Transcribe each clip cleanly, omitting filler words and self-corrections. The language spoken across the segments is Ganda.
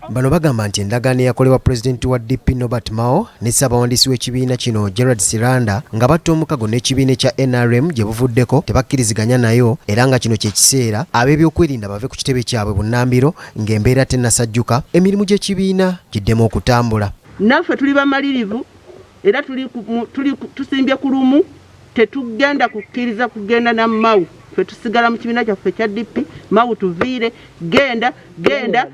Bano bagamba nti endagaano yakolebwa Pulezidenti wa DP Norbert Mao ne ssaabawandiisi w'ekibiina kino Gerald Siranda nga batta omukago n'ekibiina kya NRM gye buvuddeko tebakkiriziganya nayo era nga kino kye kiseera ab'ebyokwerinda bave ku kitebe kyabwe bunnambiro ng'embeera tennasajjuka emirimu gy'ekibiina giddemu okutambula. Naffe tuli bamalirivu era tusimbye ku lumu tetugenda kukkiriza kugenda na Mao. Ffe tusigala mu kibiina kyaffe kya DP Mao tuviire genda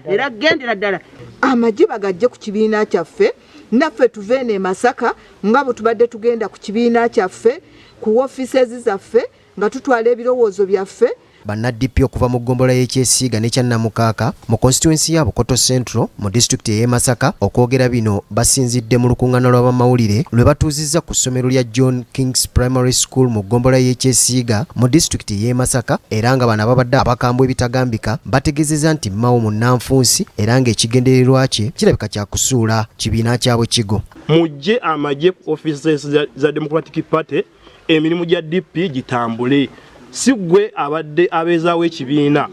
era gendera ddala. Amagye bagajje ku kibiina kyaffe naffe tuveene e Masaka nga bwe tubadde tugenda ku kibiina kyaffe ku offices zaffe nga tutwala ebirowoozo byaffe. Bannaddipi okuva mu ggombolola y'Ekyesiiga ne Kyannamukaaka mu constituency ya Bukoto Central mu disitulikiti y'e Masaka okwogera bino basinzidde mu lukuŋŋaana lw'abamawulire lwe batuuzizza ku ssomero lya John King's Primary School mu ggombolola y'Ekyesiiga mu disitulikiti y'e Masaka era nga bano ababadde abakambwe ebitagambika bategeezezza nti Mao munnanfunsi era ng'ekigendererwa kye kirabika kya kusuula kibiina kyabwe kigo. Mujje amagye offices za Democratic Party emirimu gya DP gitambule. Sigwe abadde abeezaawo ekibiina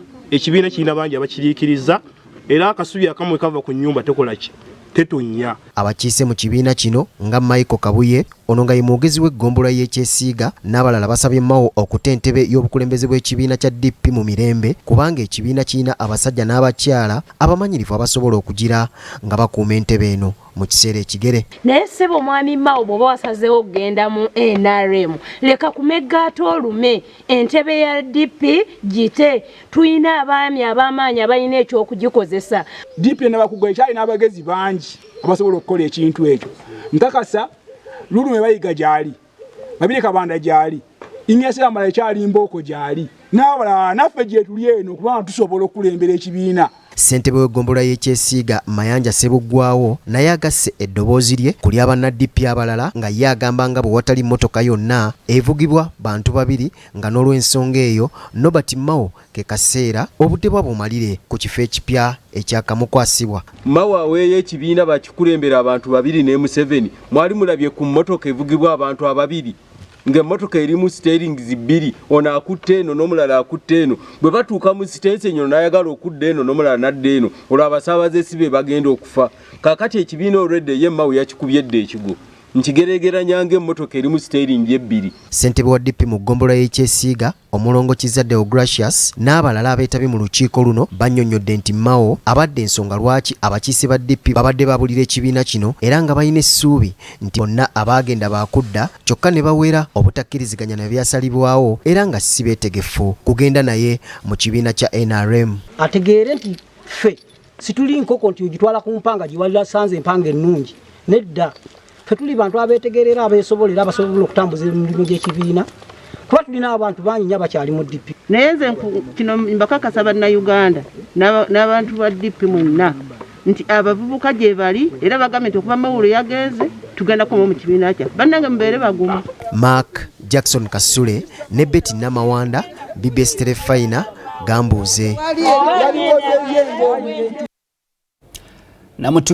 kirina bangi abakiriikiriza era akasubi akamwe kava ku nnyumba tekola ki tetonya. Abakiise mu kibiina kino nga Michael Kabuye ono nga ye mwogezi w'eggombolola y'Ekyesiiga n'abalala basabye Mao okuta entebe y'obukulembeze bw'ekibiina kya DP mu mirembe kubanga ekibiina kirina abasajja n'abakyala abamanyirivu abasobola okugira nga bakuuma entebe eno mu kiseera ekigere. Naye ssebo mwami Mao bw'oba wasazeewo okugenda mu NRM leka kumeggaata olume entebe ya DP gite tuyina abaami ab'amaanyi abalina ekyokugikozesa. DP n'abakugu ekyalina abagezi bangi abasobola okukola ekintu ekyo. Nkakasa Lulume bayiga gyali Babire Kabanda gyali Inyase Amala ekyali Mboko gyali n'abalala naffe gye tuli eno kubanga tusobola okulembera ekibiina. Ssentebe w'eggombolola y'Ekyesiiga Mayanja Sebuggwawo naye agasse eddoboozi lye ku ly'abannaddipi abalala nga ye agamba nga bwe watali mmotoka yonna evugibwa bantu babiri nga n'olw'ensonga eyo Norbert Mao ke kaseera obudde bwa bumalire ku kifo ekipya ekyakamukwasibwa. Mao aweeyo ekibiina bakikulembera abantu babiri ne Museveni mwali mulabye ku mmotoka evugibwa abantu ababiri ng'emmotoka erimu steerings bbiri ono akutte eno n'omulala akutte eno bwe batuuka mu sitensi enyo n'ayagala okudda eno n'omulala n'adda eno olwo abasaabaze si be bagenda okufa. Kaakati ekibiina olwedde ye Mao yakikubye edda ekigo nkigeregeranya ng'emmotoka erimu steering ebbiri. Ssentebe wa DP mu ggombolola y'Ekyesiiga omulongo Kizadde Deogratius n'abalala abeetabye mu lukiiko luno bannyonnyodde nti Mao abadde ensonga lwaki abakiise ba DP babadde babulira ekibiina kino era nga balina essuubi nti bonna abaagenda baakudda kyokka ne bawera obutakkiriziganya ne byasalibwawo era nga si beetegefu kugenda naye mu kibiina kya NRM. Ategeere nti ffe situli nkoko nti ogitwala ku mpanga giwalira sanze empanga ennungi nedda. Ffe tuli bantu abeetegerera abeesobolera abasobola okutambuza emirimu gy'ekibiina kuba tulina abantu bangi nnyo abakyali mu DP. Naye nze kino mbakakasa bannayuganda n'abantu ba DP mwenna nti abavubuka gye bali era bagambye nti okuva Mawulo yagenze tugenda kuba mu kibiina kya bannange mubeere bagumu. Mark Jackson Kasule ne Betty Namawanda BBS Terefayina Gambuuze.